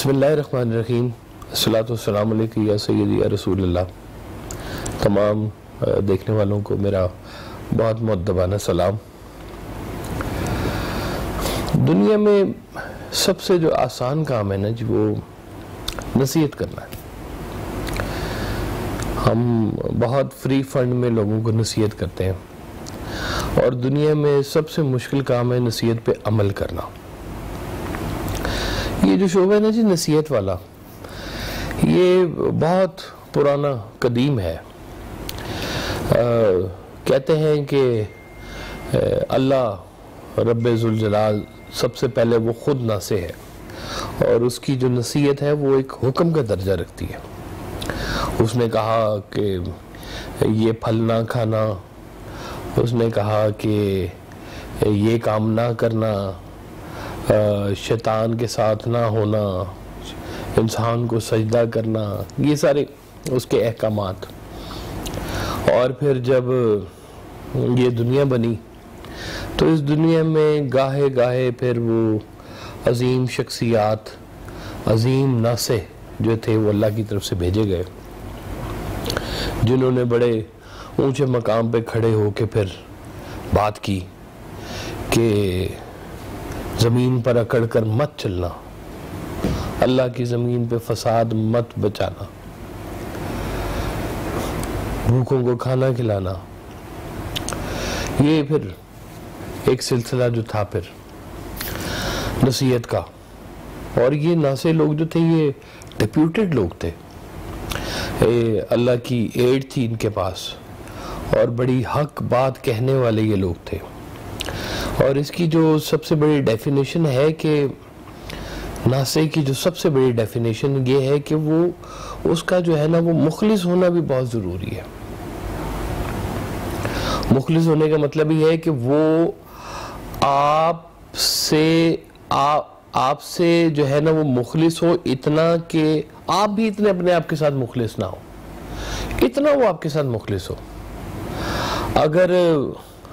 बिस्मिल्लाहिर्रहमानिर्रहीम। अस्सलातु वस्सलामु अलैका या सय्यदी या रसूलल्लाह। तमाम देखने वालों को मेरा बहुत मुअद्दबाना सलाम। दुनिया में सबसे जो आसान काम है ना जी, वो नसीहत करना है। हम बहुत फ्री फंड में लोगों को नसीहत करते हैं और दुनिया में सबसे मुश्किल काम है नसीहत पे अमल करना। ये जो शोबा है ना जी नसीहत वाला, ये बहुत पुराना कदीम है। कहते हैं कि अल्लाह रब्बे ज़ुल जलाल सबसे पहले वो खुद नासे है और उसकी जो नसीहत है वो एक हुक्म का दर्जा रखती है। उसने कहा कि ये फल ना खाना, उसने कहा कि ये काम ना करना, शैतान के साथ ना होना, इंसान को सजदा करना, ये सारे उसके अहकामात। और फिर जब ये दुनिया बनी तो इस दुनिया में गाहे गाहे फिर वो अजीम शख्सियात, अजीम नासे जो थे वो अल्लाह की तरफ से भेजे गए, जिन्होंने बड़े ऊंचे मकाम पे खड़े होके फिर बात की कि ज़मीन पर अकड़ कर मत चलना, अल्लाह की ज़मीन पे फसाद मत बचाना, भूखों को खाना खिलाना। ये फिर एक सिलसिला जो था फिर नसीहत का। और ये नासे लोग जो थे ये डिप्यूटेड लोग थे, अल्लाह की एड थी इनके पास और बड़ी हक बात कहने वाले ये लोग थे। और इसकी जो सबसे बड़ी डेफिनेशन है कि नासे की जो सबसे बड़ी डेफिनेशन ये है कि वो उसका जो है ना वो मुखलिस होना भी बहुत ज़रूरी है। मुखलिस होने का मतलब ये है कि वो आपसे जो है ना वो मुखलिस हो, इतना कि आप भी इतने अपने आप के साथ मुखलिस ना हो, इतना वो आपके साथ मुखलिस हो। अगर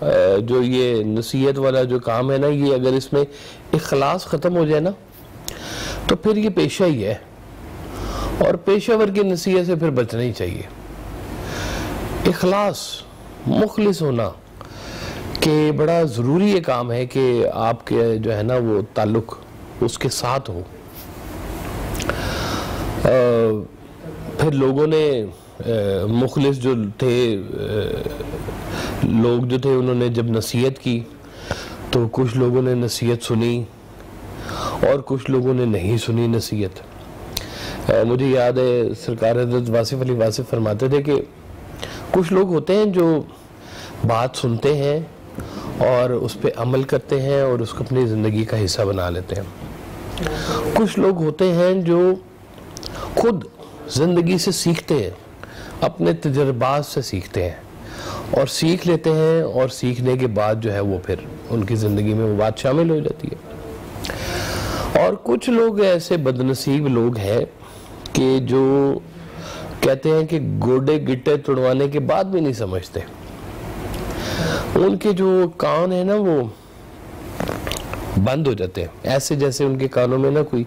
जो ये नसीहत वाला जो काम है ना, ये अगर इसमें इखलास ख़त्म हो जाए ना तो फिर ये पेशा ही है और पेशावर की नसीहत से फिर बचना ही चाहिए। इखलास, मुखलिस होना कि बड़ा ज़रूरी ये काम है कि आपके जो है ना वो ताल्लुक़ उसके साथ हो। फिर लोगों ने मुखलिस जो थे लोग जो थे उन्होंने जब नसीहत की तो कुछ लोगों ने नसीहत सुनी और कुछ लोगों ने नहीं सुनी नसीहत। मुझे याद है सरकार हज़रत वासिफ़ अली वासिफ़ फरमाते थे कि कुछ लोग होते हैं जो बात सुनते हैं और उस पर अमल करते हैं और उसको अपनी ज़िंदगी का हिस्सा बना लेते हैं। कुछ लोग होते हैं जो खुद ज़िंदगी से सीखते हैं, अपने तजर्बात से सीखते हैं और सीख लेते हैं और सीखने के बाद जो है वो फिर उनकी ज़िंदगी में वो बात शामिल हो जाती है। और कुछ लोग ऐसे बदनसीब लोग हैं कि जो कहते हैं कि गोडे गिट्टे तुड़वाने के बाद भी नहीं समझते। उनके जो कान है ना वो बंद हो जाते हैं, ऐसे जैसे उनके कानों में ना कोई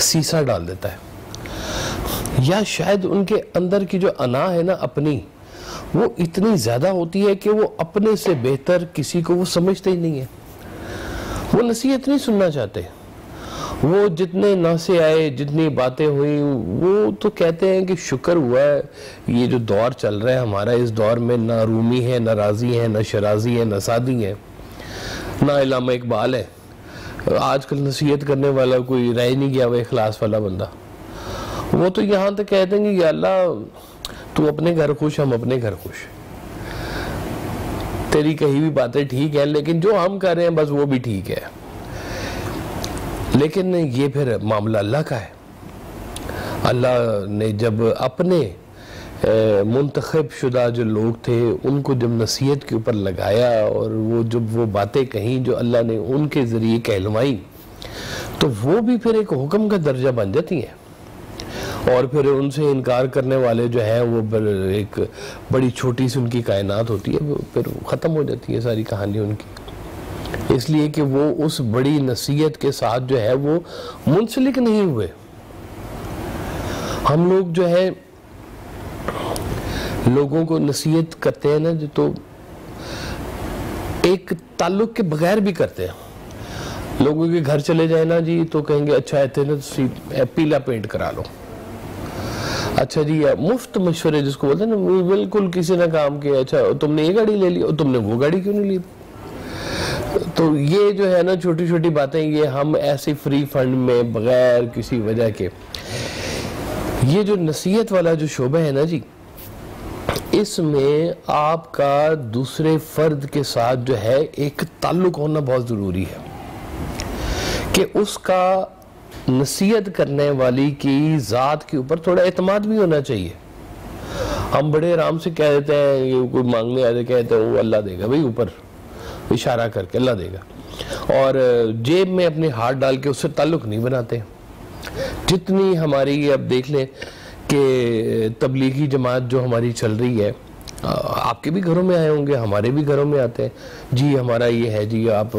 सीसा डाल देता है, या शायद उनके अंदर की जो अना है ना अपनी, वो इतनी ज़्यादा होती है कि वो अपने से बेहतर किसी को वो समझते ही नहीं है। वो नसीहत नहीं सुनना चाहते। वो जितने नासे आए, जितनी बातें हुई, वो तो कहते हैं कि शुक्र हुआ है ये जो दौर चल रहा है हमारा, इस दौर में ना रूमी है, ना राजी है, ना शराजी है, ना सादी है, ना इलामा इकबाल है। आजकल नसीहत करने वाला कोई रह नहीं गया, वो इखलास वाला बंदा। वो तो यहाँ तक कहते हैं कि अल्लाह तू अपने घर खुश, हम अपने घर खुश, तेरी कही भी बातें ठीक है लेकिन जो हम कर रहे हैं बस वो भी ठीक है। लेकिन ये फिर मामला अल्लाह का है। अल्लाह ने जब अपने मुंतखब शुदा जो लोग थे उनको जब नसीहत के ऊपर लगाया और वो जब वो बातें कहीं जो अल्लाह ने उनके ज़रिए कहलवाई, तो वो भी फिर एक हुक्म का दर्जा बन जाती हैं। और फिर उनसे इनकार करने वाले जो है वो एक बड़ी छोटी सी उनकी कायनात होती है, वो फिर ख़त्म हो जाती है सारी कहानी उनकी। इसलिए कि वो उस बड़ी नसीहत के साथ जो है वो मुंसलिक नहीं हुए, हम लोग जो है लोगों को नसीहत करते हैं ना, तो एक ताल्लुक के बगैर भी करते हैं। लोगों के घर चले जाए ना जी तो कहेंगे अच्छा इतने ना पीला पेंट करा लो, अच्छा जी मुफ्त मशवरे जिसको बोलते हैं ना, बिल्कुल किसी ने काम किया, अच्छा तुमने ये गाड़ी ले ली और तुमने वो गाड़ी क्यों नहीं ली। तो ये जो है ना छोटी छोटी बातें, ये हम ऐसे फ्री फंड में बगैर किसी वजह के, ये जो नसीहत वाला जो शोबा है ना जी, इसमें आपका दूसरे फर्द के साथ जो है एक ताल्लुक होना बहुत जरूरी है कि उसका नसीहत करने वाली की ज़ात के ऊपर थोड़ा एतमाद भी होना चाहिए। हम बड़े आराम से कह देते हैं, ये कोई मांगने आते कहते हैं वो अल्लाह देगा, भाई ऊपर इशारा करके अल्लाह देगा, और जेब में अपने हाथ डाल के उससे ताल्लुक नहीं बनाते। जितनी हमारी अब देख लें कि तबलीगी जमात जो हमारी चल रही है, आपके भी घरों में आए होंगे, हमारे भी घरों में आते हैं जी, हमारा ये है जी, आप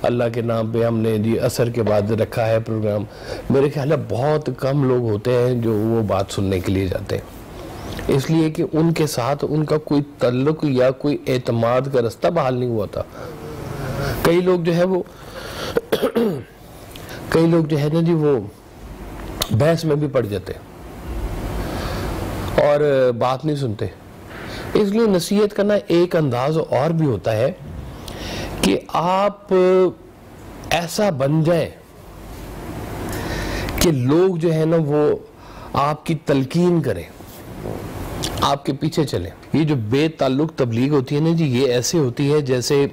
अल्लाह के नाम पे हमने जी असर के बाद रखा है प्रोग्राम। मेरे ख्याल में बहुत कम लोग होते हैं जो वो बात सुनने के लिए जाते हैं, इसलिए कि उनके साथ उनका कोई ताल्लुक या कोई एतमाद का रास्ता बहाल नहीं हुआ था। कई लोग जो है वो कई लोग जो है ना जी वो बहस में भी पड़ जाते हैं और बात नहीं सुनते। इसलिए नसीहत करना एक अंदाज और भी होता है कि आप ऐसा बन जाए कि लोग जो है ना वो आपकी तलकीन करें, आपके पीछे चलें। ये जो बेताल्लुक तबलीग होती है ना जी, ये ऐसे होती है जैसे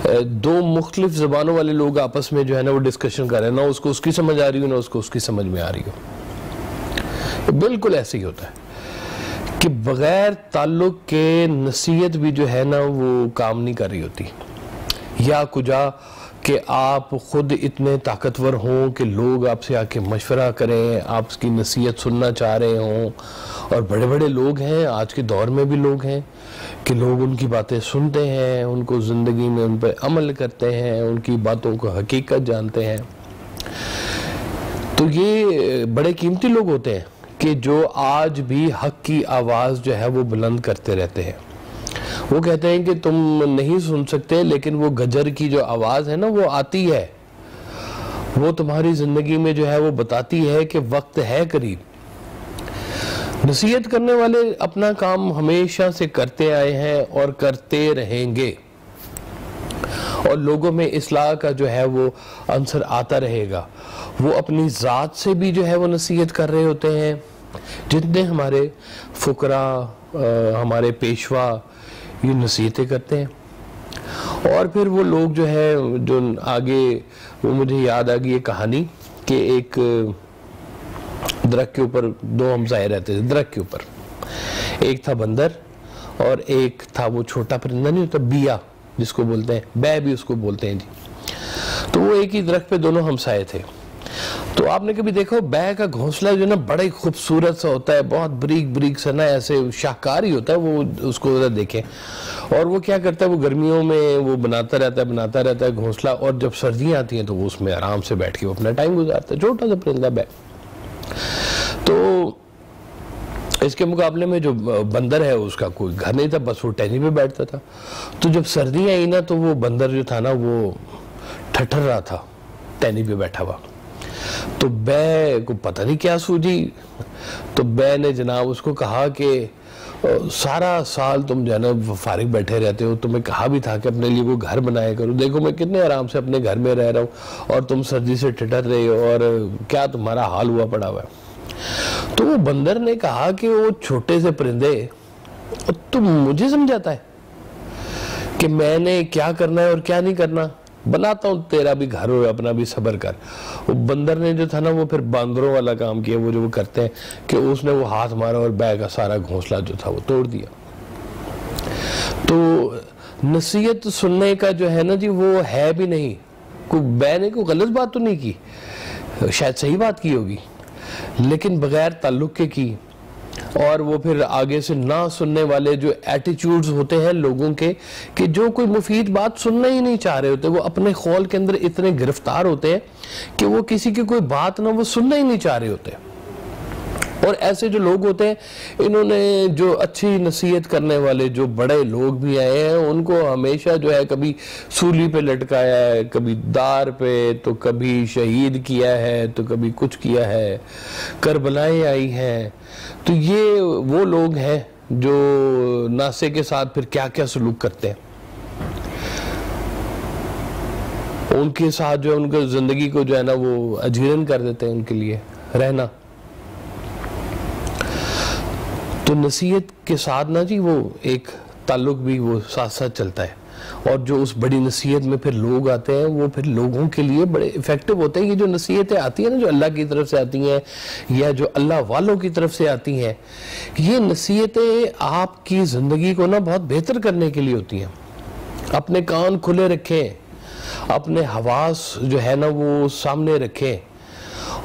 दो मुख्तलिफ ज़बानों वाले लोग आपस में जो है ना वो डिस्कशन कर रहे हैं, ना उसको उसकी समझ आ रही हो ना उसको उसकी समझ में आ रही हो। बिल्कुल ऐसे ही होता है कि बगैर ताल्लुक के नसीहत भी जो है ना वो काम नहीं कर रही होती। या कुजा कि आप खुद इतने ताकतवर हों कि लोग आपसे आके मशवरा करें, आपकी नसीहत सुनना चाह रहे हों, और बड़े बड़े लोग हैं आज के दौर में भी लोग हैं कि लोग उनकी बातें सुनते हैं, उनको ज़िंदगी में उन पर अमल करते हैं, उनकी बातों को हकीकत जानते हैं। तो ये बड़े कीमती लोग होते हैं कि जो आज भी हक की आवाज़ जो है वो बुलंद करते रहते हैं। वो कहते हैं कि तुम नहीं सुन सकते, लेकिन वो गजर की जो आवाज़ है ना वो आती है, वो तुम्हारी ज़िंदगी में जो है वो बताती है कि वक्त है करीब। नसीहत करने वाले अपना काम हमेशा से करते आए हैं और करते रहेंगे, और लोगों में इस्लाह का जो है वो अंसर आता रहेगा। वो अपनी ज़ात से भी जो है वो नसीहत कर रहे होते हैं। जितने हमारे फुकरा, हमारे पेशवा ये नसीहतें करते हैं। और फिर वो लोग जो है जो आगे, वो मुझे याद आ गई ये कहानी कि एक दरख्त के ऊपर दो हमसाए रहते थे। दरख्त के ऊपर एक था बंदर और एक था वो छोटा परिंदा नहीं होता, बिया जिसको बोलते हैं, बै भी उसको बोलते हैं जी। तो वो एक ही दरख्त पे दोनों हमसाए थे। तो आपने कभी देखो बै का घोंसला जो ना बड़ा ही खूबसूरत सा होता है, बहुत बरीक बरीक सा ना, ऐसे शाहकार ही होता है वो, उसको देखें। और वो क्या करता है, वो गर्मियों में वो बनाता रहता है घोंसला, और जब सर्दियाँ आती हैं तो वो उसमें आराम से बैठ के वो अपना टाइम गुजारता है, छोटा सा परिंदा बै। तो इसके मुकाबले में जो बंदर है उसका कोई घर नहीं था, बस वो टहनी पे बैठता था। तो जब सर्दियाँ आई ना तो वो बंदर जो था ना वो ठठर रहा था टहनी पे बैठा हुआ। तो बै को पता नहीं क्या सूझी, तो बै ने जनाब उसको कहा कि सारा साल तुम जो है ना फारिग बैठे रहते हो, तुम्हें कहा भी था कि अपने लिए कोई घर बनाया करो, देखो मैं कितने आराम से अपने घर में रह रहा हूँ और तुम सर्दी से ठिठर रहे हो, और क्या तुम्हारा हाल हुआ पड़ा हुआ है। तो वो बंदर ने कहा कि वो छोटे से परिंदे, तुम मुझे समझाता है कि मैंने क्या करना है और क्या नहीं करना, बनाता हूँ तेरा भी घर हो, अपना भी सब्र कर। वो बंदर ने जो था ना वो फिर बांदरों वाला काम किया, वो जो वो करते हैं कि उसने वो हाथ मारा और बै का सारा घोंसला जो था वो तोड़ दिया। तो नसीहत सुनने का जो है ना जी वो है भी नहीं, कोई बै ने कोई गलत बात तो नहीं की, शायद सही बात की होगी, लेकिन बगैर ताल्लुक के की। और वो फिर आगे से ना सुनने वाले जो एटीट्यूड्स होते हैं लोगों के, कि जो कोई मुफीद बात सुनना ही नहीं चाह रहे होते, वो अपने खौल के अंदर इतने गिरफ्तार होते हैं कि वो किसी की कोई बात ना वो सुनना ही नहीं चाह रहे होते। और ऐसे जो लोग होते हैं, इन्होंने जो अच्छी नसीहत करने वाले जो बड़े लोग भी आए हैं, उनको हमेशा जो है कभी सूली पे लटकाया है, कभी दार पे, तो कभी शहीद किया है, तो कभी कुछ किया है, करबलाएं आई हैं। तो ये वो लोग हैं जो नासे के साथ फिर क्या क्या सलूक करते हैं, उनके साथ जो है उनकी जिंदगी को जो है ना वो अजीरन कर देते हैं उनके लिए रहना। तो नसीहत के साथ ना जी वो एक ताल्लुक भी वो साथ साथ चलता है, और जो उस बड़ी नसीहत में फिर लोग आते हैं वो फिर लोगों के लिए बड़े इफेक्टिव होते हैं। ये जो नसीहतें आती हैं ना, जो अल्लाह की तरफ से आती हैं या जो अल्लाह वालों की तरफ से आती हैं, ये नसीहतें आपकी ज़िंदगी को ना बहुत बेहतर करने के लिए होती हैं। अपने कान खुले रखें, अपने हवास जो है ना वो सामने रखें,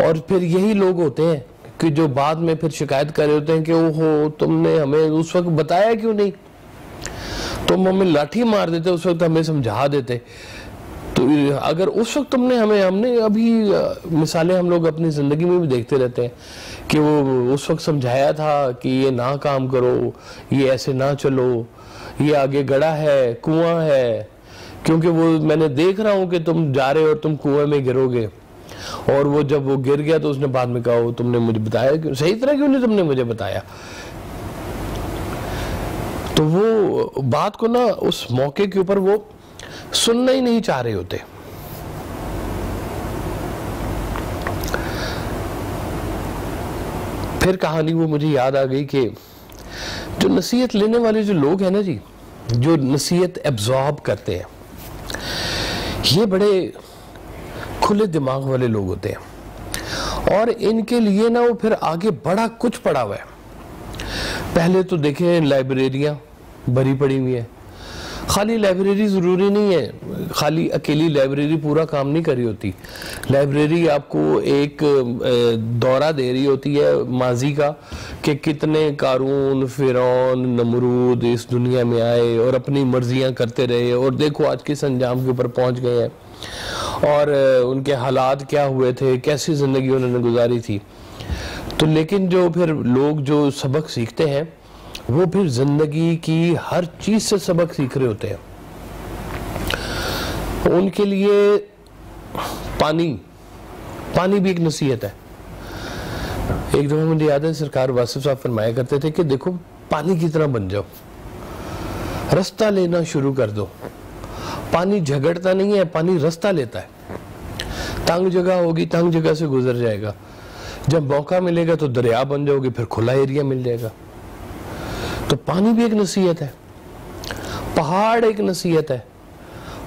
और फिर यही लोग होते हैं कि जो बाद में फिर शिकायत कर रहे होते हैं कि ओहो तुमने हमें उस वक्त बताया क्यों नहीं, तुम हमें लाठी मार देते, उस वक्त हमें समझा देते। तो अगर उस वक्त हमने अभी मिसालें हम लोग अपनी ज़िंदगी में भी देखते रहते हैं कि वो उस वक्त समझाया था कि ये ना काम करो, ये ऐसे ना चलो, ये आगे गड़ा है, कुआं है, क्योंकि वो मैंने देख रहा हूँ कि तुम जा रहे हो और तुम कुएं में गिरोगे। और वो जब वो गिर गया तो उसने बाद में कहा तुमने मुझे बताया क्यों, सही तरह क्यों नहीं तुमने मुझे बताया। तो वो बात को ना उस मौके के ऊपर वो सुनना ही नहीं चाह रहे होते। फिर कहानी वो मुझे याद आ गई कि जो नसीहत लेने वाले जो लोग हैं ना जी, जो नसीहत एब्जॉर्ब करते हैं, ये बड़े खुले दिमाग वाले लोग होते हैं, और इनके लिए ना वो फिर आगे बड़ा कुछ पड़ा हुआ है। पहले तो देखें लाइब्रेरियां भरी पड़ी हुई है। खाली लाइब्रेरी ज़रूरी नहीं है, खाली अकेली लाइब्रेरी पूरा काम नहीं कर रही होती। लाइब्रेरी आपको एक दौरा दे रही होती है माजी का कि कितने कारून, फिरौन, नमरूद इस दुनिया में आए और अपनी मर्जियां करते रहे, और देखो आज किस अंजाम के ऊपर पहुंच गए हैं, और उनके हालात क्या हुए थे, कैसी ज़िंदगी उन्होंने गुजारी थी। तो लेकिन जो फिर लोग जो सबक सीखते हैं वो फिर जिंदगी की हर चीज से सबक सीख रहे होते हैं। उनके लिए पानी भी एक नसीहत है। एक दफा मुझे याद है सरकार वासिफ साहब फरमाया करते थे कि देखो पानी की तरह बन जाओ, रास्ता लेना शुरू कर दो। पानी झगड़ता नहीं है, पानी रास्ता लेता है। तंग जगह होगी, तंग जगह से गुजर जाएगा, जब मौका मिलेगा तो दरिया बन जाओगे, फिर खुला एरिया मिल जाएगा। तो पानी भी एक नसीहत है, पहाड़ एक नसीहत है।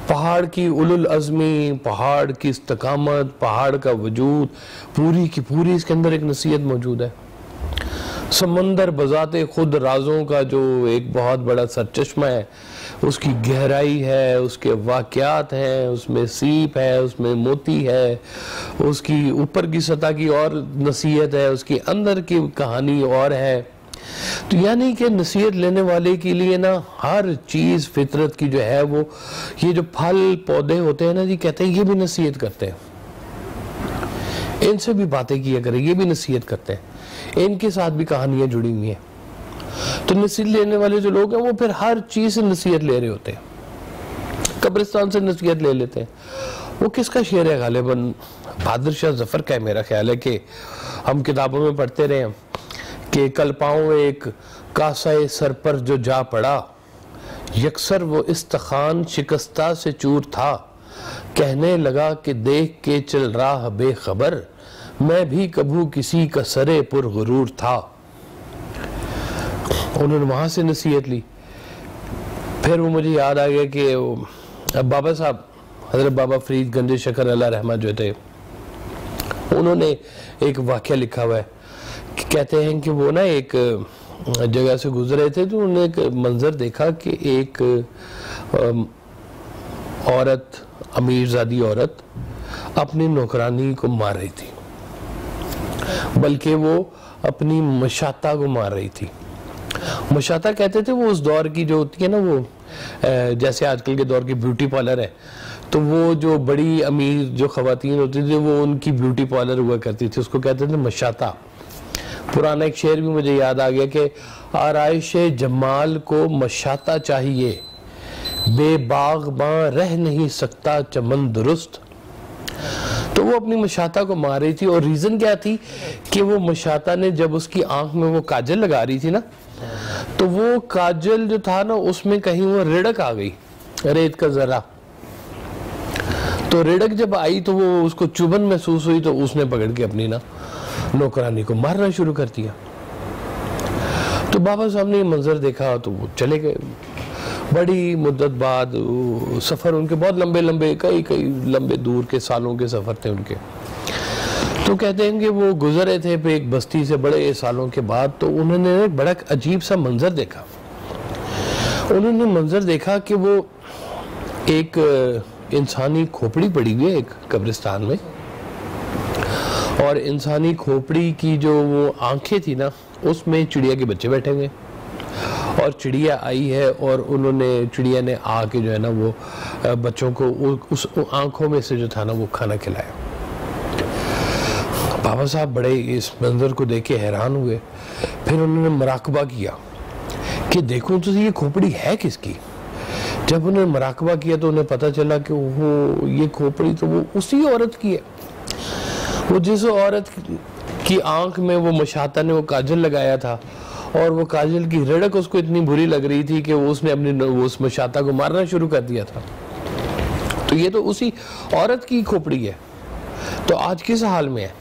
पहाड़ की उलुल अज़मी, पहाड़ की इस्तकामत, पहाड़ का वजूद, पूरी की पूरी इसके अंदर एक नसीहत मौजूद है। समंदर बजाते खुद राजों का जो एक बहुत बड़ा सरचश्मा है, उसकी गहराई है, उसके वाक़यात हैं, उसमें सीप है, उसमें मोती है, उसकी ऊपर की सतह की और नसीहत है, उसकी अंदर की कहानी और है। तो यानी कि नसीहत लेने वाले के लिए ना हर चीज़ फितरत की जो है वो, ये जो फल पौधे होते हैं ना जी, कहते हैं ये भी नसीहत करते हैं, इनसे भी बातें किया करें, ये भी नसीहत करते हैं, इनके साथ भी कहानियां जुड़ी हुई हैं। तो नसीहत लेने वाले जो लोग हैं वो फिर हर चीज़ से नसीहत ले रहे होते हैं। कब्रिस्तान से नसीहत ले लेते हैं। वो किसका शेर है, गालिबन बहादुर शाह जफर का है मेरा ख्याल है, कि हम किताबों में पढ़ते रहे हैं कि कल पाँव एक कासाए सर पर जो जा पड़ा, यकसर वो इस्तखान शिकस्ता से चूर था, कहने लगा कि देख के चल रहा बेखबर, मैं भी कभू किसी का सरे पुरगुरूर था। उन्होंने वहां से नसीहत ली। फिर वो मुझे याद आ गया कि अब बाबा साहब हजरत बाबा फरीद गंज शकर अल्लाह रहमत जो थे, उन्होंने एक वाक़या लिखा हुआ है। कहते हैं कि वो ना एक जगह से गुजर रहे थे, तो उन्होंने एक मंजर देखा कि एक औरत, अमीरजादी औरत अपनी नौकरानी को मार रही थी, बल्कि वो अपनी मशाता को मार रही थी। मशाता कहते थे वो उस दौर की जो होती है ना, वो जैसे आजकल के दौर की ब्यूटी पार्लर है, तो वो जो बड़ी अमीर जो खवातीन होती थी वो उनकी ब्यूटी पार्लर हुआ करती थी, उसको कहते थे मशाता। पुराना एक शेर भी मुझे याद आ गया कि आराइश जमाल को मशाता चाहिए, बेबाग़बां रह नहीं सकता चमन दुरुस्त। तो वो अपनी मशाता को मार रही थी और रीज़न क्या थी कि वो मशाता ने जब उसकी आंख में वो काजल लगा रही थी ना, तो वो काजल जो था ना उसमें कहीं वो रिड़क आ गई, रेत का जरा। तो रिड़क जब आई तो वो उसको चुभन महसूस हुई, तो उसने पकड़ के अपनी ना नौकरानी को मारना शुरू कर दिया। तो बाबा साहब ने ये मंजर देखा तो वो चले गए। बड़ी मुद्दत बाद सफ़र उनके बहुत लंबे लंबे कई लंबे दूर के सालों के सफ़र थे उनके। तो कहते हैं कि वो गुजरे थे पे एक बस्ती से बड़े सालों के बाद, तो उन्होंने एक बड़ा अजीब सा मंजर देखा। उन्होंने मंजर देखा कि वो एक इंसानी खोपड़ी पड़ी हुई है एक कब्रिस्तान में, और इंसानी खोपड़ी की जो वो आंखें थी ना उसमें चिड़िया के बच्चे बैठे हुए, और चिड़िया आई है और चिड़िया ने आके जो है ना वो बच्चों को उस आंखों में से जो था ना वो खाना खिलाया। बाबा साहब बड़े इस मंजर को देख के हैरान हुए। फिर उन्होंने मुराकबा किया कि देखो तो ये खोपड़ी है किसकी। जब उन्होंने मुराकबा किया तो उन्हें पता चला कि वो ये खोपड़ी तो वो उसी औरत की है, वो जिस औरत की आंख में वो मशाता ने वो काजल लगाया था, और वो काजल की रिड़क उसको इतनी बुरी लग रही थी कि उसने उस मशाता को मारना शुरू कर दिया था। तो ये तो उसी औरत की खोपड़ी है। तो आज किस हाल में है।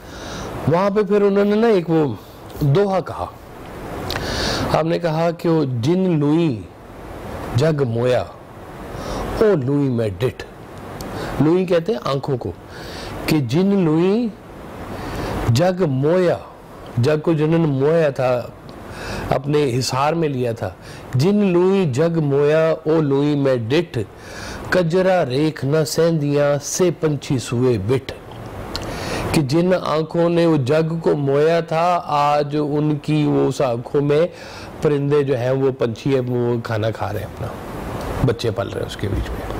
वहां पे फिर उन्होंने ना एक वो दोहा कहा। आपने कहा कि वो जिन लुई जग मोया ओ लुई में डिठ। लुई कहते हैं आंखों को, कि जिन लुई जग मोया, जग को जिन्होंने मोया था अपने हिसार में लिया था, जिन लुई जग मोया ओ लुई में डिठ, कजरा रेख न सेंदिया से पंछी सुए बिठ। कि जिन आंखों ने वो जग को मोया था, आज उनकी वो उस आंखों में परिंदे जो हैं वो पंछी है वो खाना खा रहे हैं, अपना बच्चे पल रहे हैं उसके बीच में।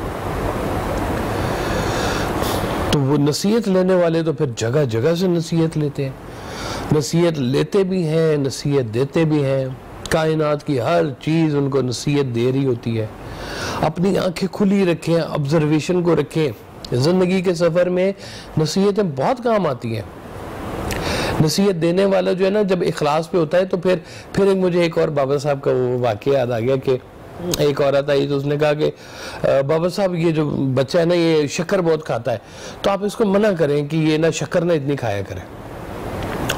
तो वो नसीहत लेने वाले तो फिर जगह जगह से नसीहत लेते हैं, नसीहत लेते भी हैं, नसीहत देते भी हैं। कायनात की हर चीज़ उनको नसीहत दे रही होती है। अपनी आंखें खुली रखें, ऑब्जर्वेशन को रखें। ज़िंदगी के सफ़र में नसीहतें बहुत काम आती हैं। नसीहत देने वाला जो है ना जब इखलास पे होता है तो फिर मुझे एक और बाबा साहब का वो वाक़या याद आ गया कि एक औरत आई तो उसने कहा कि बाबा साहब ये जो बच्चा है ना ये शक्कर बहुत खाता है, तो आप इसको मना करें कि ये ना शक्कर ना इतनी खाया करें।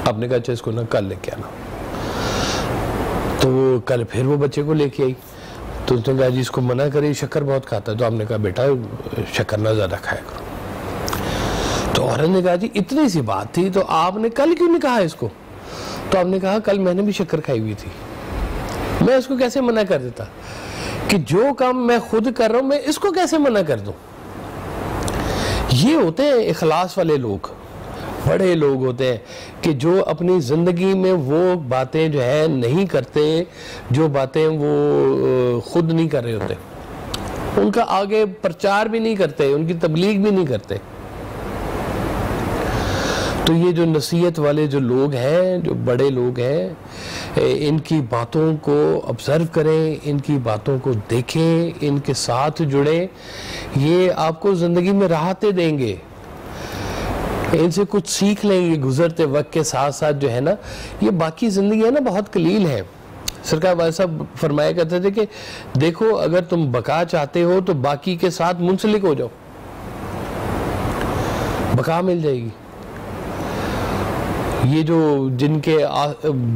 आपने कहा अच्छा इसको ना कल लेके आना। तो कल फिर वो बच्चे को लेके आई तो उसने कहा जी इसको मना करें, शक्कर बहुत खाता है। तो आपने कहा बेटा शक्कर ना ज़्यादा खाया करो। तो औरत ने कहा जी इतनी सी बात थी तो आपने कल क्यों नहीं कहा इसको। तो आपने कहा कल मैंने भी शक्कर खाई हुई थी, मैं इसको कैसे मना कर देता, कि जो काम मैं खुद कर रहा हूं मैं इसको कैसे मना कर दूं। ये होते हैं इखलास वाले लोग, बड़े लोग होते हैं कि जो अपनी ज़िंदगी में वो बातें जो है नहीं करते, जो बातें वो खुद नहीं कर रहे होते, उनका आगे प्रचार भी नहीं करते, उनकी तबलीग भी नहीं करते। तो ये जो नसीहत वाले जो लोग हैं, जो बड़े लोग हैं, इनकी बातों को ऑब्जर्व करें, इनकी बातों को देखें, इनके साथ जुड़ें। ये आपको ज़िंदगी में राहतें देंगे, इनसे कुछ सीख लेंगे गुजरते वक्त के साथ साथ जो है ना। ये बाकी ज़िंदगी है ना बहुत कलील है। सरकार वाले साहब फरमाया करते थे कि देखो अगर तुम बका चाहते हो तो बाकी के साथ मुंसलिक हो जाओ, बका मिल जाएगी। ये जो जिनके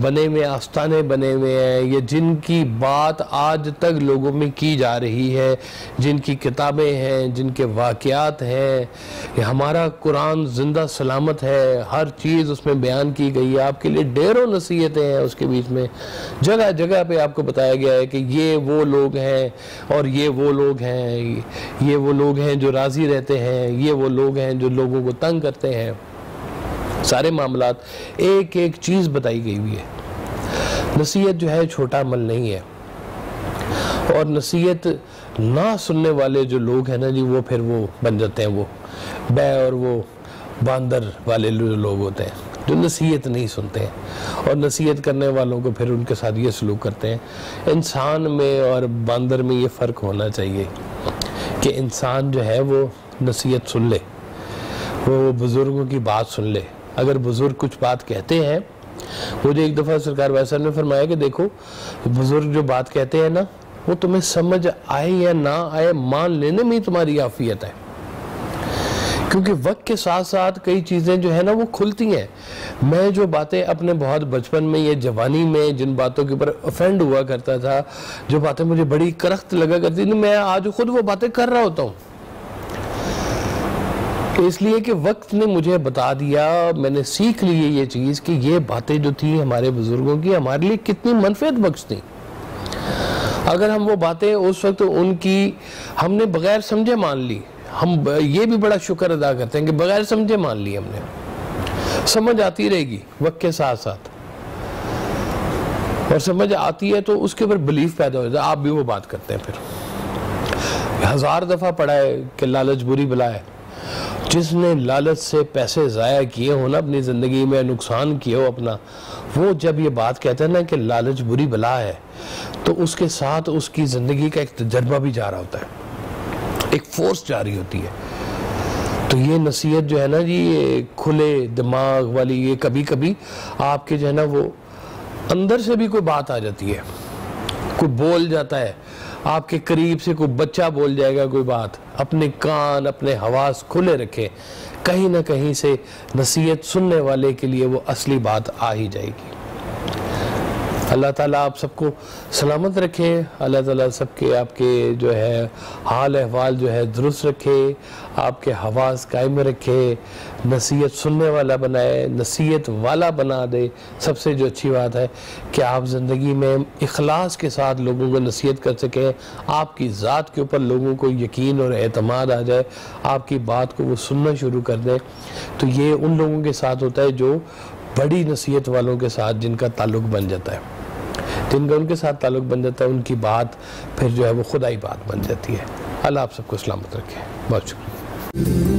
बने में आस्थाने बने हुए हैं, ये जिनकी बात आज तक लोगों में की जा रही है, जिनकी किताबें हैं, जिनके वाक़यात हैं, ये हमारा कुरान जिंदा सलामत है, हर चीज़ उसमें बयान की गई है। आपके लिए ढेरों नसीहतें हैं उसके बीच में, जगह जगह पे आपको बताया गया है कि ये वो लोग हैं और ये वो लोग हैं, ये वो लोग हैं जो राज़ी रहते हैं, ये वो लोग हैं जो लोगों को तंग करते हैं। सारे मामलात एक एक चीज़ बताई गई हुई है। नसीहत जो है छोटा अमल नहीं है, और नसीहत ना सुनने वाले जो लोग हैं ना जी वो फिर वो बन जाते हैं वो बै और वो बांदर वाले लोग होते हैं। जो नसीहत नहीं सुनते हैं और नसीहत करने वालों को फिर उनके साथ ये सलूक करते हैं। इंसान में और बंदर में ये फ़र्क होना चाहिए कि इंसान जो है वो नसीहत सुन ले, वो बुज़ुर्गों की बात सुन ले। अगर बुज़ुर्ग कुछ बात कहते हैं, मुझे एक दफ़ा सरकार वैसा ने फरमाया कि देखो बुज़ुर्ग जो बात कहते हैं ना, वो तुम्हें समझ आए या ना आए, मान लेने में ही तुम्हारी आफियत है, क्योंकि वक्त के साथ साथ कई चीज़ें जो है ना वो खुलती हैं। मैं जो बातें अपने बहुत बचपन में या जवानी में जिन बातों के ऊपर ऑफेंड हुआ करता था, जो बातें मुझे बड़ी करख्त लगा करती थी, मैं आज खुद वो बातें कर रहा होता हूँ, इसलिए कि वक्त ने मुझे बता दिया, मैंने सीख ली ये चीज़ कि ये बातें जो थी हमारे बुजुर्गों की हमारे लिए कितनी मनफियत बख्श थी। अगर हम वो बातें उस वक्त उनकी हमने बगैर समझे मान ली, हम ये भी बड़ा शुक्र अदा करते हैं कि बगैर समझे मान ली हमने, समझ आती रहेगी वक्त के साथ साथ, और समझ आती है तो उसके ऊपर बिलीफ पैदा हो जाता है, आप भी वो बात करते हैं। फिर 1000 दफ़ा पढ़ा है कि लालच बुरी बला है। जिसने लालच से पैसे ज़ाया किए हो ना अपनी ज़िंदगी में, नुकसान किए हो अपना, वो जब ये बात कहते हैं ना कि लालच बुरी बला है, तो उसके साथ उसकी ज़िंदगी का एक तजर्बा भी जा रहा होता है, एक फोर्स जारी होती है। तो ये नसीहत जो है ना जी, ये खुले दिमाग वाली, ये कभी कभी आपके जो है ना वो अंदर से भी कोई बात आ जाती है, कोई बोल जाता है, आपके करीब से कोई बच्चा बोल जाएगा कोई बात, अपने कान अपने हवास खुले रखें, कहीं ना कहीं से नसीहत सुनने वाले के लिए वो असली बात आ ही जाएगी। अल्लाह ताला आप सबको सलामत रखे, अल्लाह ताला सबके आपके जो है हाल अहवाल जो है दुरुस्त रखे, आपके हवास कायम रखे, नसीहत सुनने वाला बनाए, नसीहत वाला बना दे। सबसे जो अच्छी बात है कि आप ज़िंदगी में इखलास के साथ लोगों को नसीहत कर सकें, आपकी ज़ात के ऊपर लोगों को यकीन और एतमाद आ जाए, आपकी बात को वो सुनना शुरू कर दें। तो ये उन लोगों के साथ होता है जो बड़ी नसीहत वालों के साथ जिनका ताल्लुक़ बन जाता है, जिनका उनके साथ ताल्लुक़ बन जाता है, उनकी बात फिर जो है वो खुदाई बात बन जाती है। अल्लाह आप सबको सलामत रखे। बहुत शुक्रिया।